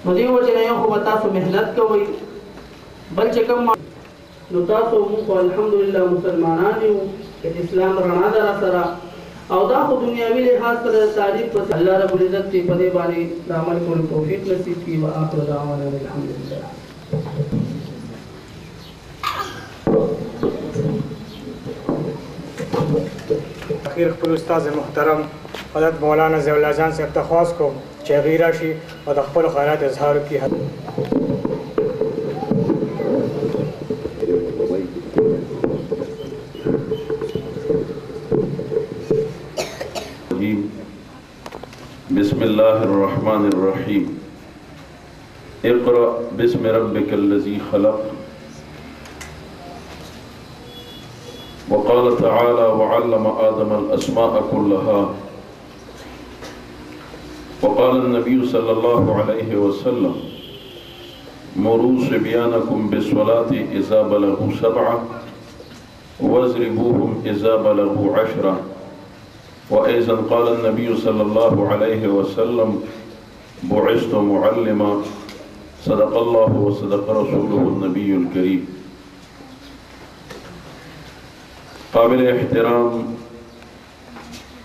نو دې وجه نه یو خو به تاسو محنت کوئ، بل چې کوم نو تاسو موږ الحمدلله مسلمانان یو، د اسلام رڼا ده راسره، او دا خو دنیاوي لحاظ سره تعریف پس الله رب العزت دې په دې باندې د عمل کولو توفیق نصیب کړي. وآخر دعوانا الحمدلله. اخیر خپل استاد محترم حضرت مولانا ضیاء الله جان صاحب ته خواست کوم چې هغوی راشي او د خپلو خیالات اظهار وکړي. بسم الله الرحمن الرحيم. اقرأ باسم ربك الذي خلق. وقال تعالى وعلم آدم الأسماء كلها. وقال النبي صلى الله عليه وسلم مروا صبيانكم بالصلاة إذا بلغوا 7 واضربوهم إذا بلغوا 10. وأيضا قال النبي صلى الله عليه وسلم بعثت معلما. صدق الله وصدق رسوله النبي الكريم. قابل احترام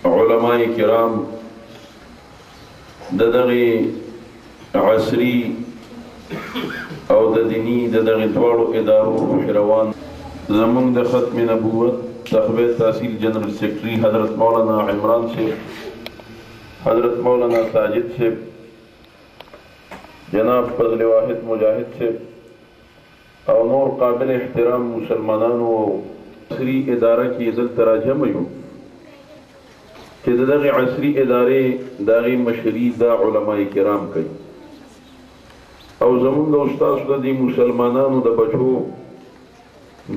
علماء کرام، دغه عصري او د دینی دغه دواړو ادارو روان زمونږ د ختم نبوت صاحب تحصیل جنرل سیکرٹری حضرت مولانا عمران سے، حضرت مولانا ساجد سے، جناب فضل واحد مجاہد سے، او نور قابل احترام مسلمانانو عصری ادارہ کی عزت تراجم یو چې دغه عصری ادارې دغه مشري دا علماء کرام کوي، او زمونږ د استاد د مسلمانانو د بچو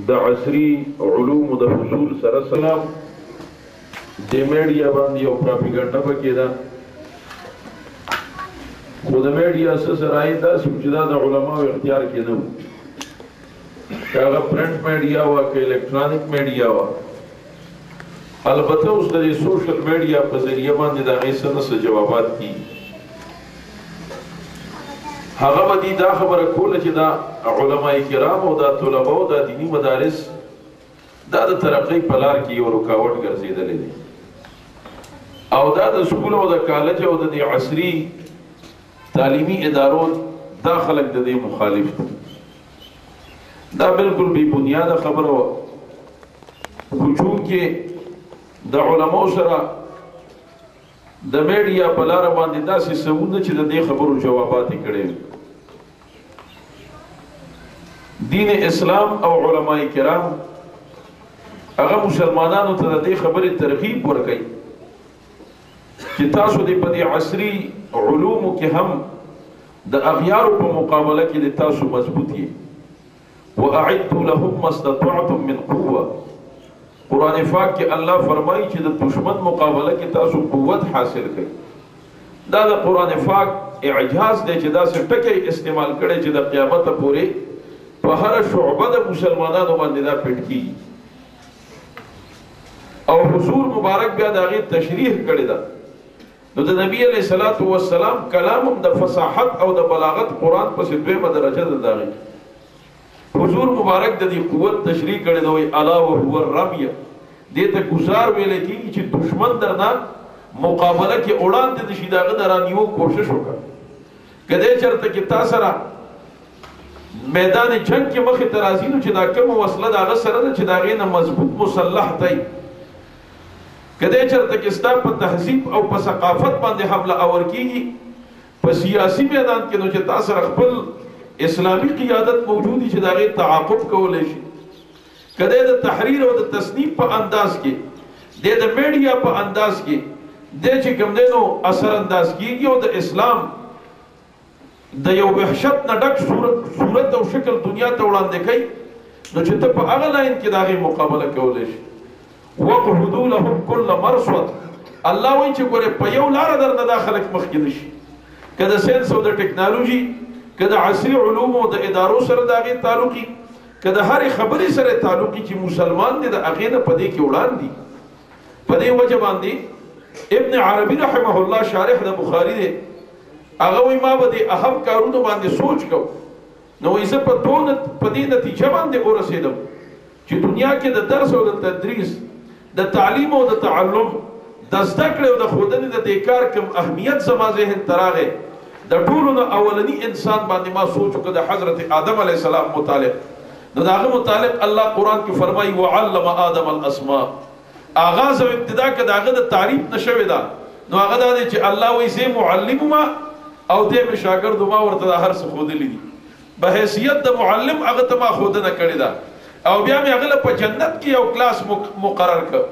د عصری علوم د حصول سره سلام د میډیا باندې یو پراپګاندا پکې ده، خو د میډیا سره راځي چې دا د علماو اختیار کې نه وو، که هغه پرنټ میډیا وا که الکترونیک میډیا وا. البته اوس د سوشل میډیا په ذریعه باندې د هغې څه نه څه جوابات کېږي. هغه به دي دا خبره کوله چې دا علماء کرام او دا طلبه او دا دینی مدارس دا د ترقۍ په لار کې یو رکاوټ ګرځېدلی دی، او دا د سکول او د کالج او د دې عصري تعلیمي ادارو دا خلک د دې مخالف دي. دا بالکل بی بنیاده خبره وه، خو چونکې د علماو سره د میډیا په لاره باندې داسې څه چې د دې خبرو جوابات یې کړی. دین اسلام او علماء کرام هغه مسلمانانو ته د دې خبرې ترغیب ورکوي چې تاسو دې په دې عصري علومو کې هم د اغیارو په مقابله کې د تاسو مضبوط یې. وَأَعِدُّوا لَهُمْ مَا اسْتَطَعْتُم مِّن قُوَّةٍ. قرآن پاک کې الله فرمایي چې د دشمن مقابله کې تاسو قوت حاصل کړئ. دا د قرآن پاک اعجاز دی چې داسې ټکی استعمال کړی چې د قیامته پورې په هره شعبه د مسلمانانو باندې دا پټ کېږي. او حضور مبارک بیا د هغې تشریح کړې ده. نو د نبي علیه الصلاة والسلام کلام هم د فصاحت او د بلاغت قرآن پسې دویمه درجه ده د هغې. حضور مبارک د دې قوت تشریح کړی ده، وایي الا وهو الرمی. دې ته ګزار ویلی کېږي چې دشمن درنه مقابله کې وړاندې د شي د هغه د رانیو کوشش وکړه. که دې چېرته کې تا سره میدان جنگ کې مخې ته راځي نو چې دا کومه وسله د هغه سره ده چې د هغې نه مضبوط مسلح دی، که دې چېرته کې ستا په تهذیب او په ثقافت باندې حمله اور کېږي، په سیاسي میدان کې نو چې تا سره خپل اسلامی قیادت موجودی چې د هغې تعاقب کولی شي، که دی د تحریر او د تصنیف په انداز کې، دی د میډیا په انداز کې دی چې کوم دی نو اثر انداز کېږي او د اسلام د یو وحشت نه ډک صورت او شکل دنیا ته وړاندې کوي، نو چې ته په هغه لاین کې د هغې مقابله کولی شي. وَقْعُدُوا لَهُمْ كُلَّ مَرْصَدٍ. الله وایي چې ګورې په یو لاره درنه دا خلک مخکې نه شي، که د ساینس او د ټکنالوژي، که د عصري علومو د ادارو سره د هغې تعلقي، که د هرې خبرې سره تعلقي چې مسلمان دی د هغې نه په دې کې وړاندې. په دې وجه باندې ابن عربي رحمه الله شارح د بخاري دی، هغه وایي ما به د اهم کارونو باندې سوچ کو نو وایي زه په دې نتیجه باندې ورسېدم چې دنیا کې د درس او د تدریس د تعلیم او د تعلم د زده کړې او د ښودنې د دې کار کوم اهمیت زما ذهن ته راغی د ټولو نه اولني انسان باندې ما سوچ وکړ د حضرت آدم علیه السلام متعلق نو د هغه متعلق الله قرآن کې فرمایي وعلم آدم الاسماء آغاز او ابتدا که د هغه د تعریف نه شوې ده نو هغه دا دی چې الله وایي زه معلم ما او دی مې شاګرد ما ورته دا هر څه ښودلي دي په حیثیت د معلم هغه ته ما ښودنه کړې ده او بیا مې هغه په جنت کې یو کلاس مقرر کړ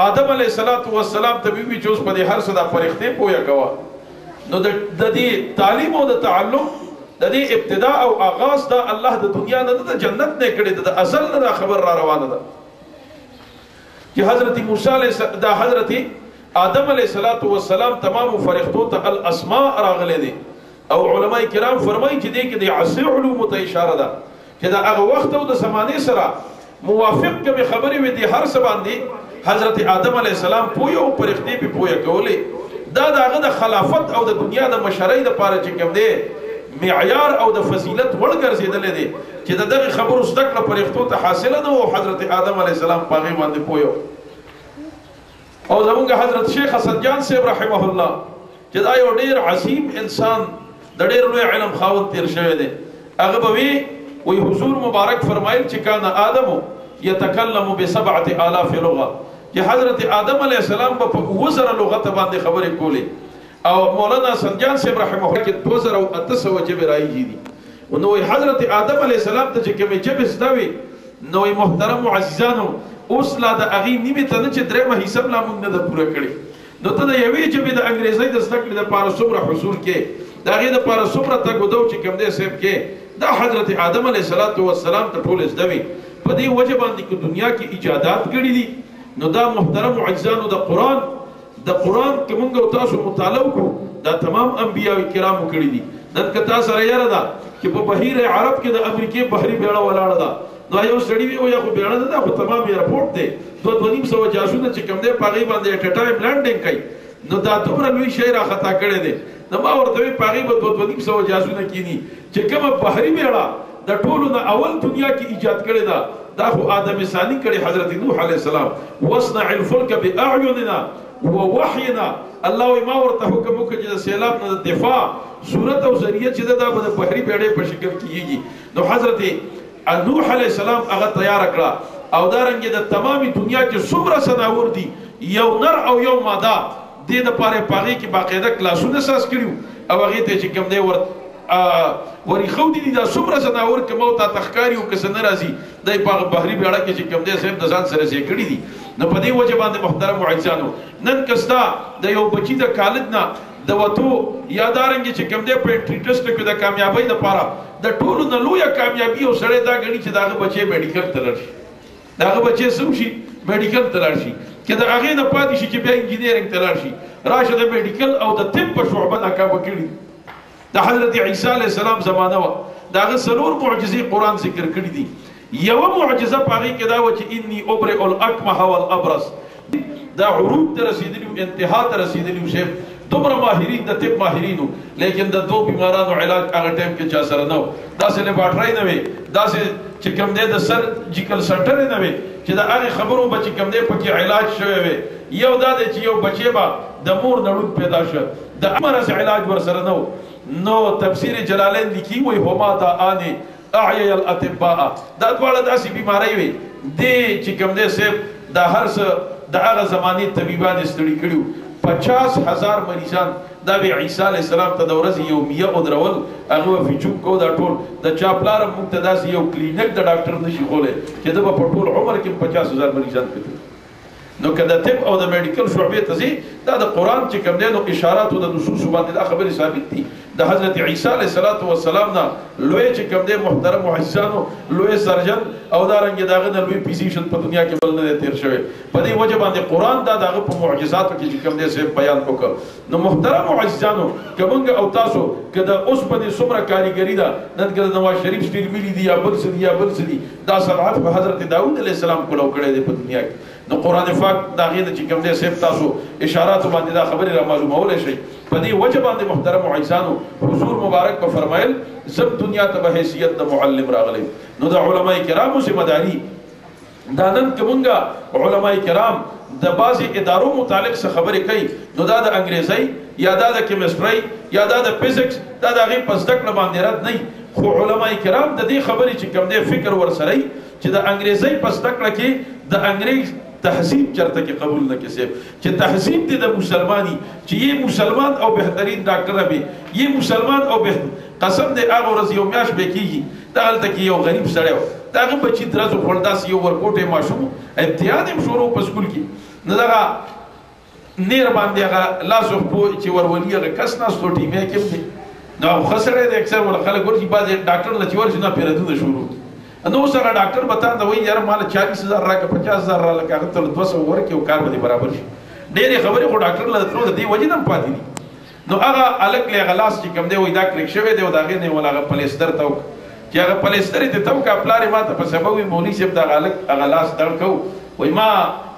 آدم علیه السلام ته وی چې اوس په دې هر څه دا فرښتې پوهه کوه نو د دې تعلیم او د تعلم د دې ابتدا او آغاز دا الله د دنیا نه د جنت نه کړی د ازل نه دا خبر را روانه ده چې حضرت موسی علیه دا حضرت آدم علیه السلام تمام فرښتو ته الاسماء راغلي دي او علماء کرام فرمایي چې دې کې د عصر علوم ته اشاره ده چې دا هغه وخت او د زمانه سره موافق کوم خبرې وي دي هر څه باندې حضرت آدم علیه السلام پوهه او فرښتې په پوهه کولې دا د هغه د خلافت او د دنیا د مشرۍ لپاره چې کوم دی معیار او د فضیلت وړ ګرځېدلی دی چې د دغې خبرو زده کړه فرښتو ته حاصله ده او حضرت آدم علیه السلام په هغې باندې پوه او زمونږ حضرت شیخ حسن جان صاحب رحمه الله چې دا یو ډېر عظیم انسان د ډېر لوی علم خاوند تیر شوی دی هغه به وی حضور مبارک فرمایل چې کان آدم یتکلم ب7,000 لغه چې حضرت آدم علیه السلام په 2,000 لغت باندې خبرې کولې او مولانا سنجان صاحب رحمه الله کې 2,800 جبې راځي دي نو حضرت آدم علیه السلام ته چې کومې جبې زده وي نو محترم عزیزانو اوس لا د هغې نیمې ته نه چې درېیمه حصه لا موږ نه ده پوره کړې نو ته د یوې جبې د انګریزۍ د زده کړې دپاره څومره حصول کې د هغې دپاره څومره تګ و دو چې کوم دی صاحب کې دا حضرت آدم علیه السلام ته ټول زده وي په دې وجه باندې که دنیا کې ایجادات کړي دي نو دا محترم عزیزانو د قرآن که موږ او تاسو مطالعه وکړو دا تمام انبیاء کرامو کړي دي نن که تا سره یاره ده چې په بحیر عرب کې د امریکې بحري بیړه ولاړه ده نو یو سړي وي او یا خو بیړه نه ده خو تمام ایرپورټ دی 2,500 جاسونه چې کوم دی په هغې باندې ایټ ټایم لینډینګ کوي نو دا دومره لوی شی راخطا کړی دی نو ما ورته وایي په هغې به 2,500 جاسونه کیني چې کومه بحري بیړه د ټولو نه اول دنیا کې ایجاد کړې ده دا خو آدم ثانی کړي حضرت نوح علیه السلام واصنع الفلک باعیننا ووحینا الله وایي ما ورته حکم وکړ چې د سیلاب نه د دفاع صورت او ذریعه چې ده دا به د بحري بیړۍ په شکل کېږي نو حضرت نوح علیه السلام هغه تیاره کړه او دارنګې د تمامي دنیا کې څومره صناور دي یو نر او یو ماده دې دپاره په هغې کې باقاعده کلاسونه ساس کړي او هغې ته چې کوم دی وریخو دي دا څومره ځناور که ما ته تښکاري او که څه نه راځي دی په هغه بحري بیړه کې چې کوم دی صاحب د ځان سره ځای کړي دي نو په دې وجه باندې محترم عزیزانو نن که ستا د یو بچي د کالج نه د وتو یا دارنګې چې کوم دی په انټري ټسټ کې د کامیابۍ دپاره د ټولو نه لویه کامیابي او سړی دا ګڼي چې د هغه بچی میډیکل ته لاړ شي د هغه بچی څه وشي میډیکل ته لاړ شي که د هغې نه پاتې شي چې بیا انجینیرنګ ته لاړ شي راشه د میډیکل او د طب په شعبه ناکامه کړي د حضرت عیسی علیه السلام زمانه وه د هغه 4 معجزې قرآن ذکر کړي دي یوه معجزه په هغې کې دا وه چې انی ابرئ الاکمه والابرص دا عروج ته رسېدلي وو انتها ته رسېدلي وو صاحب دومره ماهرین د طب ماهرین وو لیکن د 2 بیمارانو علاج هغه ټایم کې چا سره نه و داسې لیبارټرۍ نه وې داسې چې کوم دی د سرجیکل سنټر نه وې چې د هغې خبرو به چې کوم دی پکې علاج شوی وې یو دا دی چې یو بچی به د مور نه ړوند پیدا شه د مرض علاج ورسره نه و نو تفسیر جلالین لیکي وایي هما دا آنې اعیی الاطباء دا دواړه داسې بیمارۍ وې دې چې کوم دی صاحب دا هر څه د هغه زمانې طبیبان یې ستړي کړي وو 50,000 مریضان دا به عیسی علیه السلام ته د ورځې یومیه ودرول هغه به فیچوب کو دا ټول د چا پلار موږ ته داسې یو کلینیک د ډاکټر نشي خولی چې ده به په ټول عمر کې 50,000 مریضان کتل نو که د طب او د میډیکل شعبې ته ځي دا د قرآن چې کوم دی نو اشاراتو د نصوصو باندې دا خبرې ثابت دي د حضرت عیسی علیه السلام نه لوی چې کوم دی محترم محسسانو لوی سرجن او دارنګې د هغه نه لوی فزیشن په دنیا کې بل نه دی تېر شوی په دې وجه باندې قرآن دا د هغه په معجزاتو کې چې کوم دی صاحب بیان وکړ نو محترم محسسانو که موږ او تاسو که د اوسپنې څومره کاریګري ده نن که د نواز شریف سټیل میلې دي یا بل څه دي یا بل څه دي دا صنعت په حضرت داود علیه السلام کولو کړی دی په دنیا کې نو قرآن پاک دا غي د چې کوم دی صاحب تاسو اشارات باندې دا خبرې را معلومولی شئ په دې وجه باندې محترم عزیزانو حضور مبارک په فرمایل زم دنیا ته به حیثیت د معلم راغلی نو د علماء کرامو ذمہ داری دا نن کومګه علماء کرام د بعضی ادارو متعلق څه خبرې کوي نو دا د انګریزي یا دا د کیمستري یا دا د فزکس دا د هغې په زده کړه باندې رد نه خو علماء کرام د دې خبرې چې کوم دی فکر ورسره چې د انګریزي په زده کړه کې د انګریز تهذیب چرته کې قبول نه کیسه چې تهذیب دې د مسلمانی چې یہ مسلمان او بهترین ډاکټر به یہ مسلمان او قسم دې هغه ورځ یو میاش به کیږي دا هلته کې یو غریب سړی دا هغه بچی درځو خړداس یو ورکوټه ماشوم امتحان هم شروع په سکول کې نه دغه نیر باندې هغه لاس په چې ورولي هغه کس ناس ټوټي مې کې دي نو خسرې د اکثر ول خلک ورشي بعد ډاکټر لچ ورشي نه پیردونه شروع نو سره ډاکټر بتا دا وایي یار مال 40000 راکه 50000 راکه هغه ته 200 ورکه او کار به برابر شي ډېرې خبرې خو ډاکټر له تلو دی وجه نه پاتې دي نو هغه الګ له غلاس چې کم دی وای دا کلیک شوی دی او دا غیر نه ولا هغه پلیستر ته چې هغه پلیستر ته تو کا پلار ما ته په سبب وی مولوی صاحب دا الګ هغه لاس دړ کو وای ما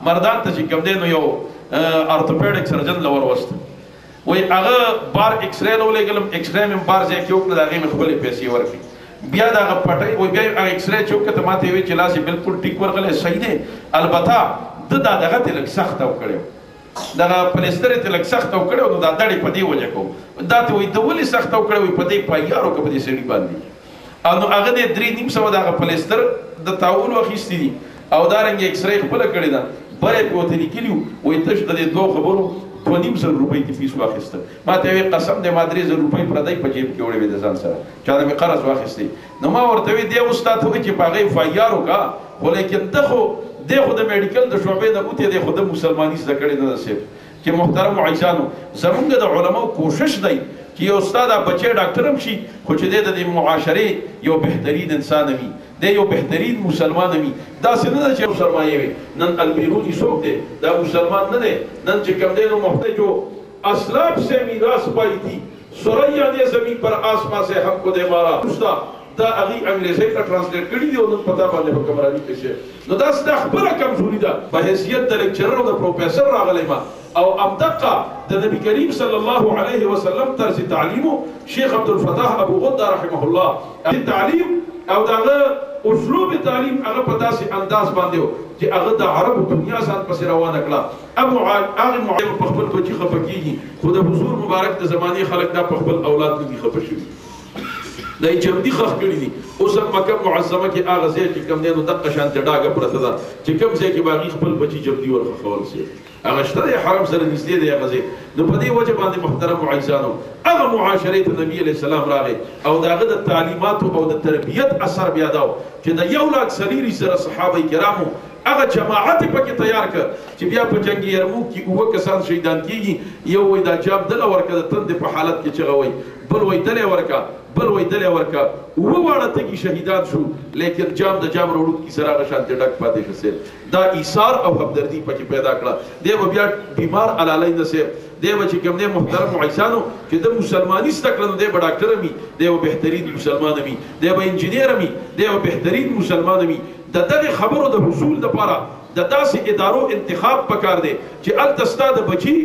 مردان ته چې کم دی نو یو ارتوپیډک سرجن لور وست وای هغه بار ایکس ری نو لګلم ایکس ری مې بار ځای کې وکړه دا غیر خپل پیسې ورکړي بیا دا پټي وای بیا هغه ایکس ری چوک ته ماته وی چې لاس بالکل ټیک ورغله صحیح دی البته د دغه ته لک سخت او کړو دا پلیستر ته لک سخت او کړو نو دا دړې په دی وجه کو دا ته وای د ولي سخت او کړو په دې پایارو کې په دې سړي باندې او نو هغه دې 3.5 دا پلیستر د تاول وخیستی او دا رنګ ایکس ری خپل کړی دا بره په وته لیکلو وای تش د دې دوه خبرو 2.5 روپۍ کی فیس واخیسته ما ته وی قسم دې ما 3 روپۍ پردای په جیب کې وړې د ځان سره چا دې قرض واخیستې نو ما ورته وی دی استاد وی چې پاغې فایارو کا خو لیکن دغه د میډیکل د شعبې د اوته د خود مسلمانی زده کړې نه نصیب چې محترم عزیزانو زمونږ د علماو کوشش دی چې یو استاد بچی ډاکټر هم شي خو چې د معاشرې یو بهترین انسان وي د یو بهترین مسلمان وي دا څنګه نه چې سرمایه وي نن البیرونی څوک دی دا مسلمان نه دی نن چې کوم دی نو محتاج جو اسلاف سے میراث پائی تھی سوریا نے زمین پر آسمان سے ہم کو دے مارا استاد دا اغي انګلیسي ته ترانسلیټ کړی دی او نن پتا باندې په کمرانی کې نو دا ست خبره کمزوري ده په حیثیت د لیکچرر او د پروفیسور راغلی ما او امدقه د نبی کریم صلی الله علیه وسلم طرز تعلیمو شیخ عبد الفتاح ابو غده رحمه الله تعلیم او دغه اسلوب تعلیم هغه په داسې انداز باندې چې هغه د عربو دنیا ځان پسې روانه کړه ابو هغه معلم په خپل بچي خفه کیږي خو د حضور مبارک د زمانه خلک دا په خپل اولاد کې خفه شوي دا جمدی خخ کړی دي اوس مکه معظمه کې هغه ځای چې کوم دی نو دغه شان ته ډاګه پرته ده چې کوم ځای کې باغی خپل بچي جمدی ورخول سي هغه شته حرم سره نږدې دی هغه ځای نو په دې وجه باندې محترم عزیزانو هغه معاشره ته نبی علیہ السلام راغی او داغه د تعلیمات او د تربیت اثر بیا داو چې د یو لاک سلیری سره صحابه کرامو هغه جماعت پکې تیار کړ چې بیا په جنگ یرموک کې اوه کسان شهیدان کیږي یو وای دا جام دل ورکه د تند په حالت کې چغوي بل وای دل ورکه بل وای دل ورکه اوه واړه ته کې شهیدان شو لیکن جام د جام وروړو کې سره غشان ته ډک پاتې شسه دا ایثار او همدردی پکې پیدا کړه دی بیا بیمار علالای نسه دی چې کوم دی محترم عیسانو چې د مسلمانی ستکلن دی ډاکټر می دی بهترین مسلمان می دی انجینیر می دی بهترین مسلمان می د دغه خبرو د حصول لپاره د داسې ادارو انتخاب پکار دی چې ال تستاد بچی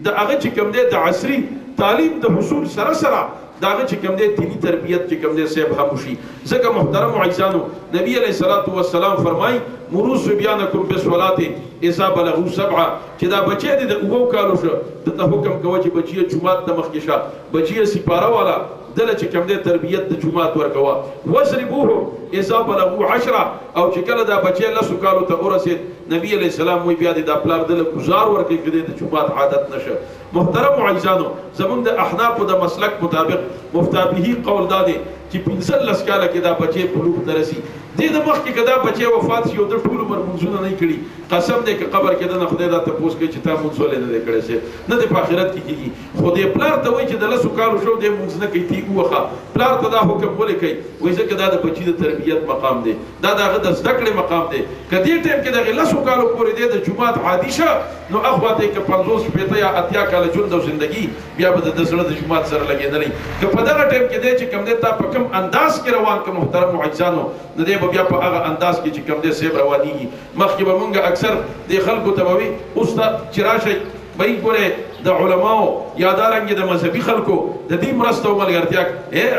د هغه چې کوم دی د عصري تعلیم د حصول سره سره داغه چې کوم دی دینی تربیت چې کوم دی سیب خاموشي ځکه محترم عیسانو نبی علیہ الصلوۃ والسلام فرمای مروا صبیانکم بالصلاة اذا بلغوا 7 چې دا بچی دی د اوو کالو شو د حکم کوي چې بچی جمعات ته مخکې شه بچی سپاره والا دله چې کوم دی تربیت د جمعات ورکوا وضربوه اذا بلغوا 10 او چې کله دا بچی له سکالو ته ورسید نبی علیہ السلام وی بیا د پلار دله گزار ورکړي کړي د جمعات عادت نشه محترم عزیزانو زمونږ د احناف د مسلک مطابق مفتابهی قول دادي چې 15 کاله کې دا بچی بلوغ درسي دې د مخ کې کدا بچی وفات شي او د ټول عمر منځونه نه کړي قسم دې کې قبر کې د خدای دا تاسو کې چې تا منځول نه کړي سي نه د آخرت کې کیږي خو دې پلار ته وایي چې د لاسو کارو شو دې منځ نه کوي تی اوخه پلار ته دا حکم ولې کوي وایي ځکه دا د بچی د تربیت مقام دی دا دغه د زده کړې مقام دی کدی ټیم کې د لاسو کارو پورې دی د جمعات عادي شه نو اخواته کې 50 شپته یا اتیا کال ژوند او ژوندۍ بیا به د سره د جمعات سره لګیدلې که په دغه ټیم کې دی چې کوم دی تا په کوم انداز کې روان ک محترم معززانو نه دی بیا په هغه انداز کې چې کوم دی سیب روانيږي مخکې به مونږ اکثر د خلکو ته وي اوس ته چې راشي به ګوره د علماو یا دارنګ د مذهبي خلکو د دې مرسته او ملګرتیا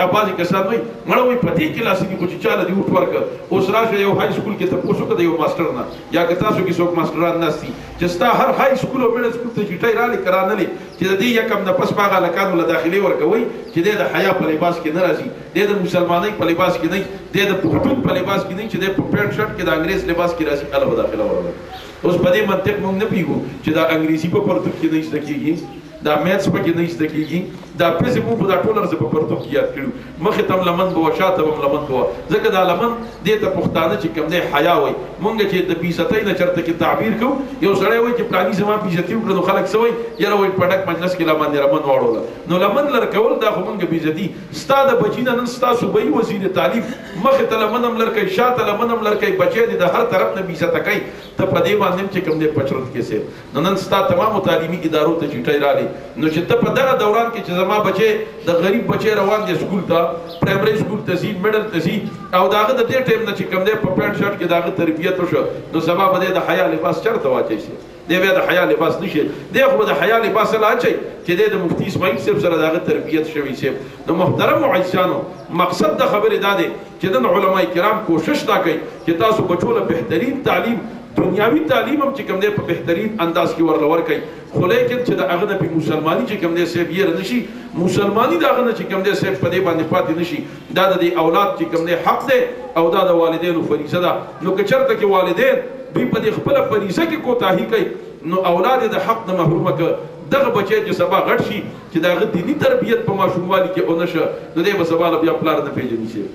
اباظي کسان وي مړه وي پتی کلاس دي کوم چاله دی وټ ورک اوس راشه یو های سکول کې ته پوښتنه کوي یو ماستر نه یا که تاسو کې څوک ماستران ناشتي چې ستا هر های سکول او میډل سکول ته چټای را لیکرانه لې چې د دې یکم نه پس باغه لکانو له داخلي ورکوي چې د حیا په لباس کې نه راځي د مسلمانۍ په لباس کې نه د پښتون په لباس کې نه چې د پینټ شرټ کې د انګريز لباس کې راځي الله داخله ورغله اوس په دې منطق موږ نه پیګو چې دا انګریزي په پرتګ کې نه زده کیږي دا میتس په کې نه زده کیږي دا پیسې مو په دا ټولر څخه په پرتګ کې یاد کړو مخه تم لمن بو شاته هم لمن بو ځکه دا لمن دې ته پښتانه چې کوم دی حیا وای مونږ چې د بیزتۍ نه چرته کې تعبیر کو یو سړی وای چې پلاني زما بیزتی وکړو خلک سوي یره وای پټک مجلس کې لمن رمن واړول نو لمن لر کول دا خو مونږ بیزتی ستاده بچینه نن ستا صوبې وزیر تعلیم مخه ته لمن هم لر کوي شاته لمن هم لر کوي بچی دي د هر طرف نه بیزته کوي ته په دې باندې چې کوم دی پچرت کې سي نو نن ستا تمام تعلیمي ادارو ته چټای رالی نو چې ته په دغه دوران کې چې زما بچي د غریب بچي روان دي سکول ته پرایمري سکول ته زی میډل ته زی او داغه د دې ټیم نه چې کوم دی په پینټ شرټ کې داغه تربیت وشو نو سبا به د حیا لباس چرته واچي شي دی بیا د حیا لباس نشي دی خو د حیا لباس لا اچي چې د مفتی اسماعیل صاحب سره داغه تربیت شوی شي نو محترم معززانو مقصد د خبره دا دی چې د علماء کرام کوشش دا کوي چې تاسو بچو له بهترین تعلیم دنیاوی تعلیم هم چې کوم دی په بهترین انداز کې ورلور کوي خو لیکن چې د هغه په مسلمانی چې کوم دی سیب یې نشي مسلمانی دا هغه چې کوم دی سیب په دې باندې پاتې نشي دا د اولاد چې کوم دی حق دی او دا د والدینو فریضه ده نو که چرته کې والدین دوی په دې خپل فریضه کې کوتاهي کوي نو اولاد د حق نه محرومه کوي دغه بچی چې سبا غټ شي چې دغه دینی تربیت په ماشوموالي کې اونشه نو دی به سبا بیا پلار نه پیژني شي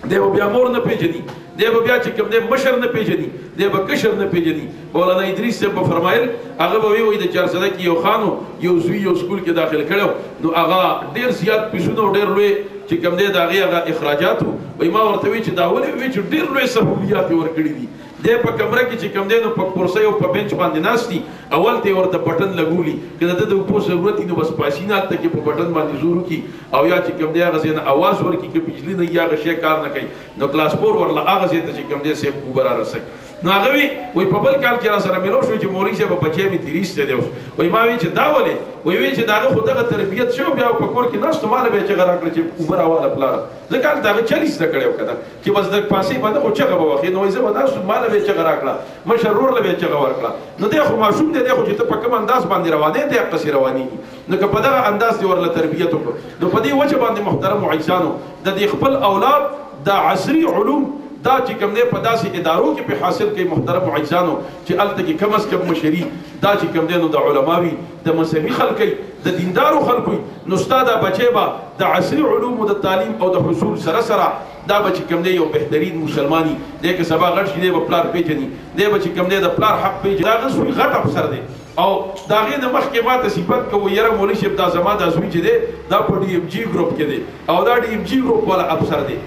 دی به بیا مور نه پیژني دی به بیا چې کوم دی مشر نه پیژني دی به کشر نه پیژني مولانا ادریس صاحب به فرمایل هغه به وي د چارسده کې یو خانو یو زوی یو سکول کې داخل کړو نو هغه ډیر زیات پیسونه ډیر لوی چې کوم دی د هغه اخراجات وي ما ورته وی چې دا ولې وی چې ډیر لوی سہولیات ورکړي دي دی په کمره کې چې کوم دی نو په کرسۍ او په بنچ باندې ناشتي اول ته ورته بټن لګولي کله د اوبو ضرورت نو بس پاسینه ته کې په بټن باندې زور کی او یا چې کوم دی هغه زینه आवाज ورکی کې بجلی نه یا غشي کار نه کوي نو کلاس 4 ورله هغه زیته چې کوم دی سیب وبره رسک نو هغه وی په بل کال کې را سره ملو شو چې موري صاحب بچي می 30 ته دی وای ما وی چې دا ولې وی چې دا خو دغه تربیت شو بیا په کور کې نشته مال به چې غره کړی چې عمر اواله پلار ځکه دا 40 ته کړو کړه چې بس د پاسې باندې او چغه به وخت نو زه به ناس مال به چې غره کړه مشرور له به چې غره کړه نو دا خو ماشوم دی خو چې په کوم انداز باندې روانه دي قصې رواني نو که په دغه انداز دی ورله تربیت وکړو نو په دې وجه باندې محترم معززانو د دې خپل اولاد د عصري علوم دا چې کوم دی په داسې ادارو کې په حاصل کوي محترم معززانو چې الته کې کم از کم مشري دا چې کوم دی نو د علماوي د مذهبي خلکو د دیندارو خلکو نو استاد بچي با د عصري علوم او د تعلیم او د حصول سره سره دا به چې کوم دی یو بهترین مسلمانی دی که سبا غټ شي دی به پلار پیژني دی به چې کوم دی د پلار حق پیژني دا غوښوي غټ افسر دی او دا غي نه مخکې ماته صفات کوو یره مولوی شپ دا زما د ازوی چې دی دا په ډي ام جی ګروپ کې دی او دا ډي ام جی ګروپ والا افسر دی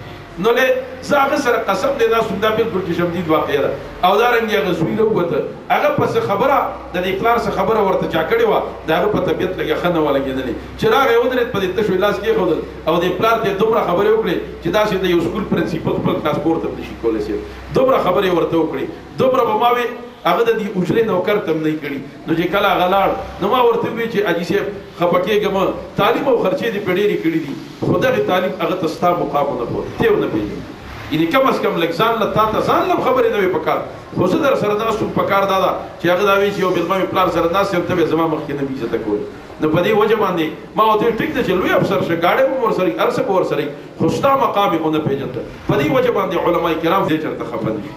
نو له زاغه سره قسم دی دا سندا بالکل چې شمدید واقع ده او دا رنګ هغه زوی له وته هغه پس خبره د دې پلار څخه خبره ورته چا کړې و دا په طبيعت لګه خنه ولا کېدلې چې راغی ودرېد په دې تشوي لاس کې خودل او دې پلار ته دومره خبره وکړي چې دا چې د یو سکول پرنسپل خپل ترانسپورت ته نشي کولای شي دومره خبره ورته وکړي دومره به ماوي هغه د دې اجرې نوکر تم نه کړي نو چې کله غلاړ نو ما ورته وی چې اجي سي خپکیګم تعلیم او خرچې دې پډېری کړې دي خدای تعلیم هغه تستا مقام نه پوه ته نه پیږي یعنی کم از کم لګزان له تا ته ځان له خبرې نه وي پکار خو زه در سره ناستم پکار دا چې هغه دا وی چې یو بلمه پلار سره ناست یم ته زما مخکې نه بیزته کوي نو په دې وجه باندې ما وته ټیک ته چې لوی افسر شه گاډي مو ور سره ارسه ور سره خو ستا مقام یې نه پیژنته په دې وجه باندې علما کرام دې چرته خپل دي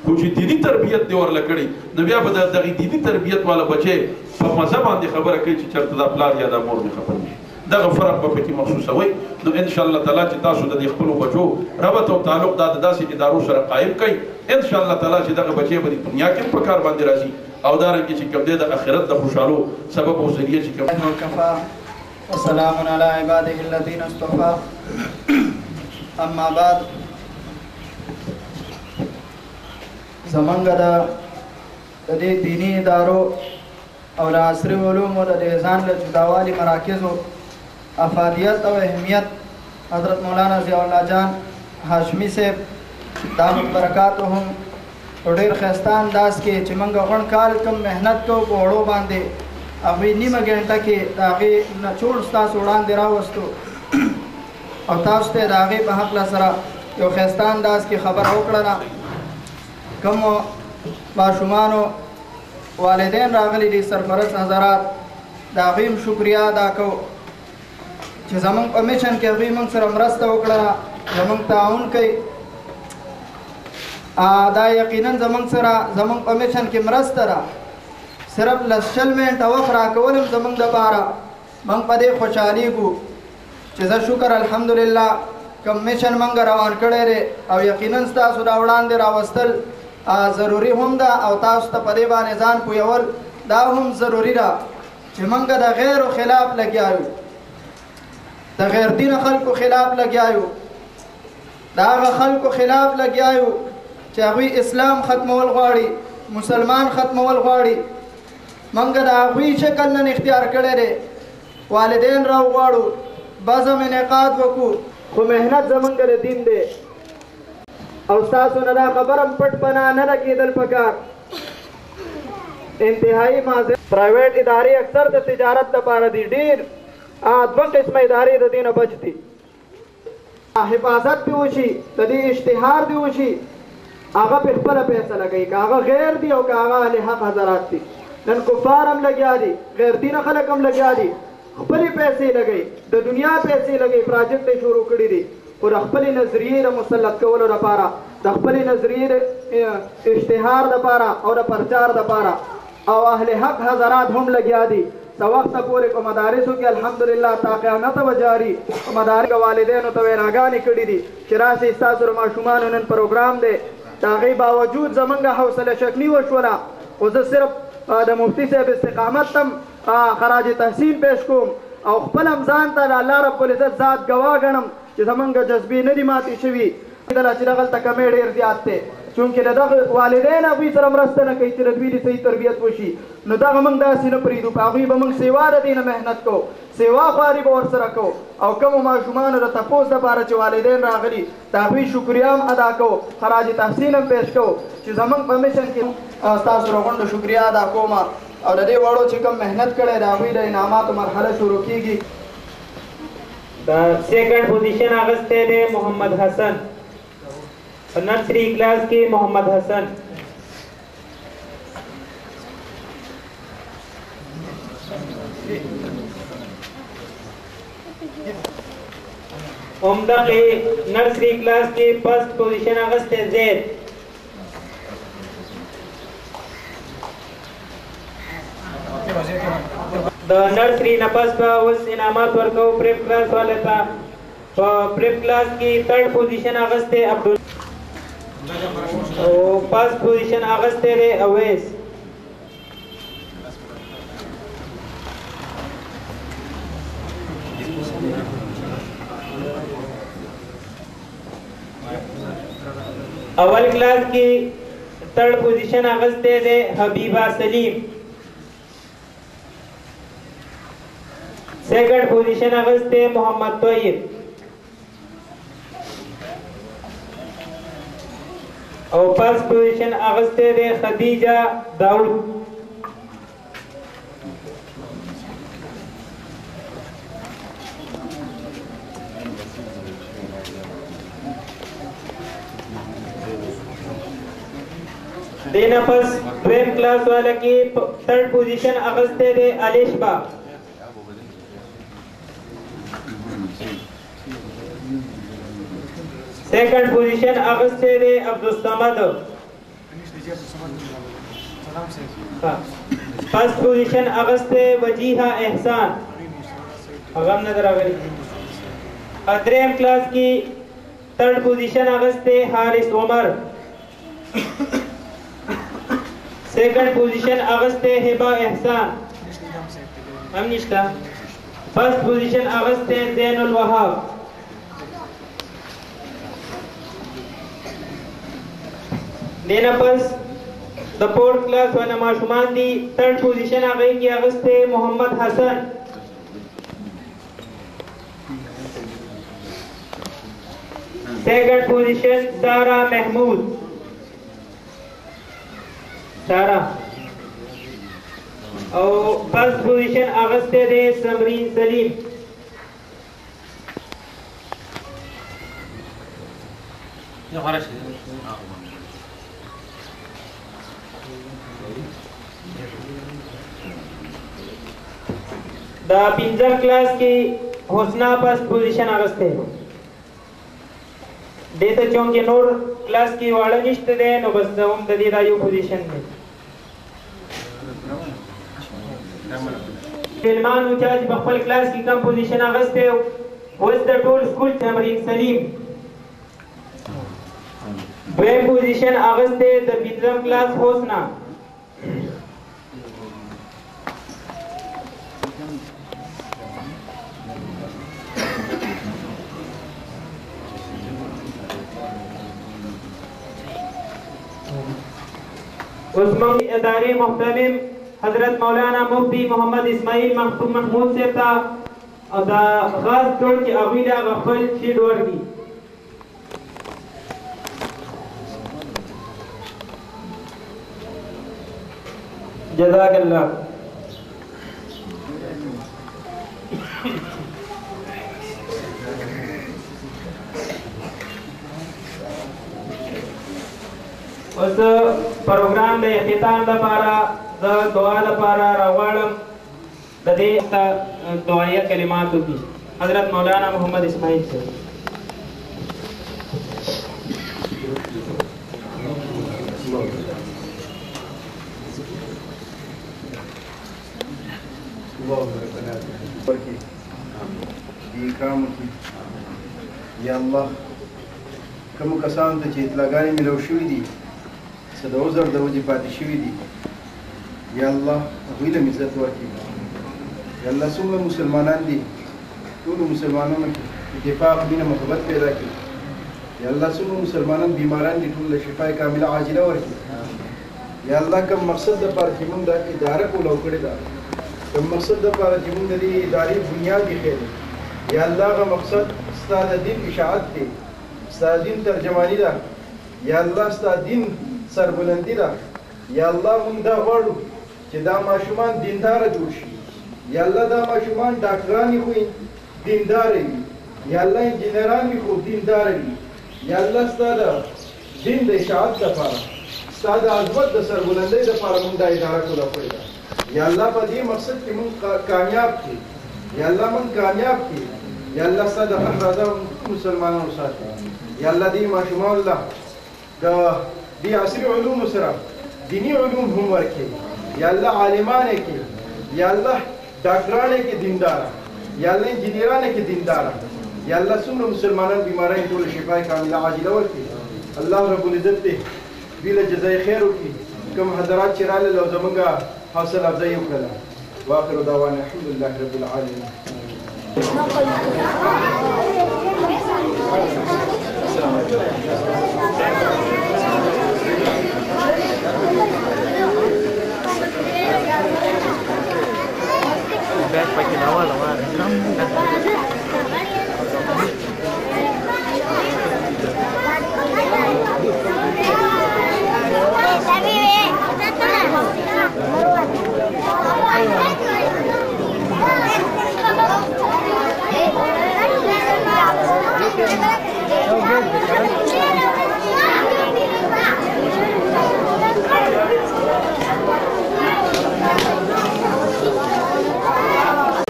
خو چې دینی تربیت دی ورله کړي نو بیا به دغه دینی تربیت والا بچي په مزه باندې خبره کوي چې چرته دا پلار یا دا مور نه خپل دي دغه فرق په پکې محسوسه وي نو ان شاء الله تعالی چې تاسو د خپل بچو ربط او تعلق د داسې ادارو سره قائم کړئ ان شاء الله تعالی چې دغه بچي په دنیا کې په کار باندې راځي او دا رنګ چې کوم د آخرت د خوشحالو سبب او ذریعہ چې کوم وکفا وسلام علی عباده الذین اصطفى اما بعد زمونږ د دې دینی ادارو او د عصري علومو د ځان له جداوالي مراکزو افادیت او اهمیت حضرت مولانا ضیاء الله جان هاشمی صاحب دامت برکاتهم په ډېر ښایسته انداز کې چې موږ غون کال کم محنت کوو په وړو باندې هغوی نیمه ګنټه کې د هغې نچوړ ستاسو وړاندې راوستو او تاسو ته د هغې په هکله سره یو ښایسته انداز کې خبره وکړله. کومو ماشومانو والدین راغلي دي سرپرست حضرات، د هغوی هم شکریه ادا کوو چې زمونږ په میشن کې هغوی موږ سره مرسته وکړله، زمونږ تعاون کوي. دا یقینا زمونږ سره زمونږ په میشن کې مرسته ده. صرف 10 منټه وخت راکول هم زمونږ دپاره موږ په دې خوشحالیږو چې زه شکر الحمدلله کوم میشن موږ روان کړی دی او یقینا ستاسو دا وړاندې راوستل ضروري هم ده او تاسو ته په دې باندې ځان پویول دا هم ضروري ده چې موږ د غیرو خلاف لګیا یو، د غیر دینه خلکو خلاف لګیا یو، د هغه خلکو خلاف لګیا یو چې هغوی اسلام ختمول غواړي، مسلمان ختمول غواړي. موږ د هغوی شکل نن اختیار کړی دی، والدین راوغواړو، بزم انعقاد وکړو، خو محنت زمونږ د دین دی او ستاسو نه دا خبره هم پټ پناه نه ده کېدل پکار. انتهایی معذرت. پرایویټ ادارې اکثر د تجارت دپاره دي، ډېر 2 قسمه ادارې د دې نه بچ دي. حفاظت دې وشي، د دې اشتهار دې وشي، هغه په خپله فیصله کوي که هغه غیر دي او که هغه اهل حق حضرات دي. نن کفار هم لګیا دي، غیر دینه خلک هم لګیا دي، خپلې پیسې لګوي، د دنیا پیسې لګوي، پراجکټ یې شروع کړي دي خو د خپلې نظریې د مسلط کولو لپاره، د خپلې نظریې د اشتهار دپاره او د پرچار دپاره. او اهل حق حضرات هم لګیا دي. څه وخته پورې په مدارسو کې الحمدلله تا قیامت به جاري مدارس والدینو ته ویراګانې کړي دي چې راشئ ستاسو د ماشومانو نن پروګرام دی. د هغې باوجود زمونږ حوصله شکني وشوله، خو زه صرف د مفتي صاحب استقامت ته خراج تحسین پیش کوم او خپل هم ځان ته د الله رب العزت ذات ګواه ګڼم چې زمونږ جذبې نه دي ماتې شوي. چې دغلته کمی ډېر زیات دی چونکې د دغه والدین هغوی سره مرسته نه کوي چې د دوی د صحیح تربیت وشي. نو دغه موږ داسې نه پرېږدو، په هغوی به موږ سیوا د دې نه محنت کوو، سیوا خواري به ورسره کوو او کومو ماشومانو د تپوس دپاره چې والدین راغلي د هغوی شکریه هم ادا کوو، خراج تحسین هم پیش کوو چې زموږ په میشن کې ستاسو د غونډو شکریه ادا کوم او د دې وړو چې کوم محنت کړی د هغوی د انعاماتو مرحله شروع کېږي. د سیکنډ پوزیشن اخیستی دی محمد حسن، په نرسري کلاس کې محمد حسن. همدغه نرسري کلاس کې فرست پوزیشن اخیستی زید. د نرسري نه پس به اوس انعامات ورکوو پریپ کلاس والے ته. په پریپ کلاس کې 3rd پوزیشن اخیستی عبدل او 1st پوزیشن اخیستی دی اویس. اول کلاس کې 3rd پوزیشن اخیستی دی حبیبہ سلیم. 2nd پوزیشن اخیستی محمد طیب او 1st پوزیشن اخیستی دی خدیجہ داؤد. دینا پس دویم کلاس والا کی 3rd پوزیشن اخیستی دی الیشبا. 2nd پوزیشن اخیستی دی عبدالصمد. 1st پوزیشن اخیستی وجیحہ احسان. غم نه راغلی. دریم کلاس کی 3rd پوزیشن اخیستی حارث عمر. 2nd پوزیشن اخیستی ہبہ احسان هم نشته. 1st پوزیشن اخیستی زین الوهاب. دینا پس د 4th کلاس والا ماشومان دی 3rd پوزیشن هغه کې اخیستی محمد حسن. 2nd پوزیشن سارا محمود. سارا او فرست پوزیشن اغسطه دی سمرین سلیم. دا پنځم کلاس کې حسنا فرست پوزیشن اغسطه دیتا چونکه نور کلاس کې واړه نشته دی نو بس هم د دې دا یو پوزیشن دی. فلمانو چا چې په خپل کلاس کې کم پوزیشن اغسطه اوس د ټول سکول تمرین سلیم دویم پوزیشن اغسطه د پنځم کلاس حسنا. عثمان ادارے محتمم حضرت مولانا مفتی محمد اسماعیل مختوم محمود صاحب تا او دا غاز ټول چې هغوی له هغه خپل شیډ ورکړي. جزاک الله. اوس پروګرام د اختتام لپاره د دعا لپاره راغواړم د دې دعایه کلمات وکړي حضرت مولانا محمد اسماعیل صاحب. یا الله کوم کسانو ته چې اطلاعګانې ملو شوي دي څه د عذر د وجې پاتې شوي دي یا الله هغوی له عزت ورکړي. یا الله څومره مسلمانان دي ټولو مسلمانانو کې اتفاق مینه محبت پیدا کړي. یا الله څومره مسلمانان بیماران دي ټول له شفای کامله عاجله ورکړي. یا الله کوم مقصد دپاره چې موږ دا اداره کولاو کړې ده کوم مقصد دپاره چې موږ د دې ادارې بنیاد ایښی دی یا الله هغه مقصد ستا د دین اشاعت دی ستا دین ترجمانی ده یا الله ستا دین سربلندی ده. یا الله موږ دا غواړو چې دا ماشومان دینداره جوړ شي. یا الله دا ماشومان ډاکټران وي خو دینداره وي. یا الله انجینران وي خو دینداره وي. یا الله ستا د دین د اشاعت دپاره ستا د عظمت د سربلندۍ دپاره موږ دا اداره کوله کړې ده. یا الله په دې مقصد کې موږ کامیاب کړي. یا الله موږ کامیاب کړي. یا الله ستا د حق رضا مسلمانانو ساتي. یا الله دې ماشومان الله د دې عصري علومو سره دیني علوم هم ورکړي. یا الله عالمان یې کړي. یا الله ډاکټران یې کړي دینداره. یا الله انجینران یې کړي دینداره. یا الله څومره مسلمانان بیماران یې ټوله شفای کامله عاجله ورکړي. الله رب العزت دې دوی له جزای خیر وکړي. کوم حضرات چې راغلل او زموږ حوصله افزایي وکړله. واخر دعوانا الحمد لله رب العالمين.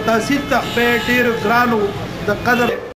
تاسو ته ډېر ګرانو د قدر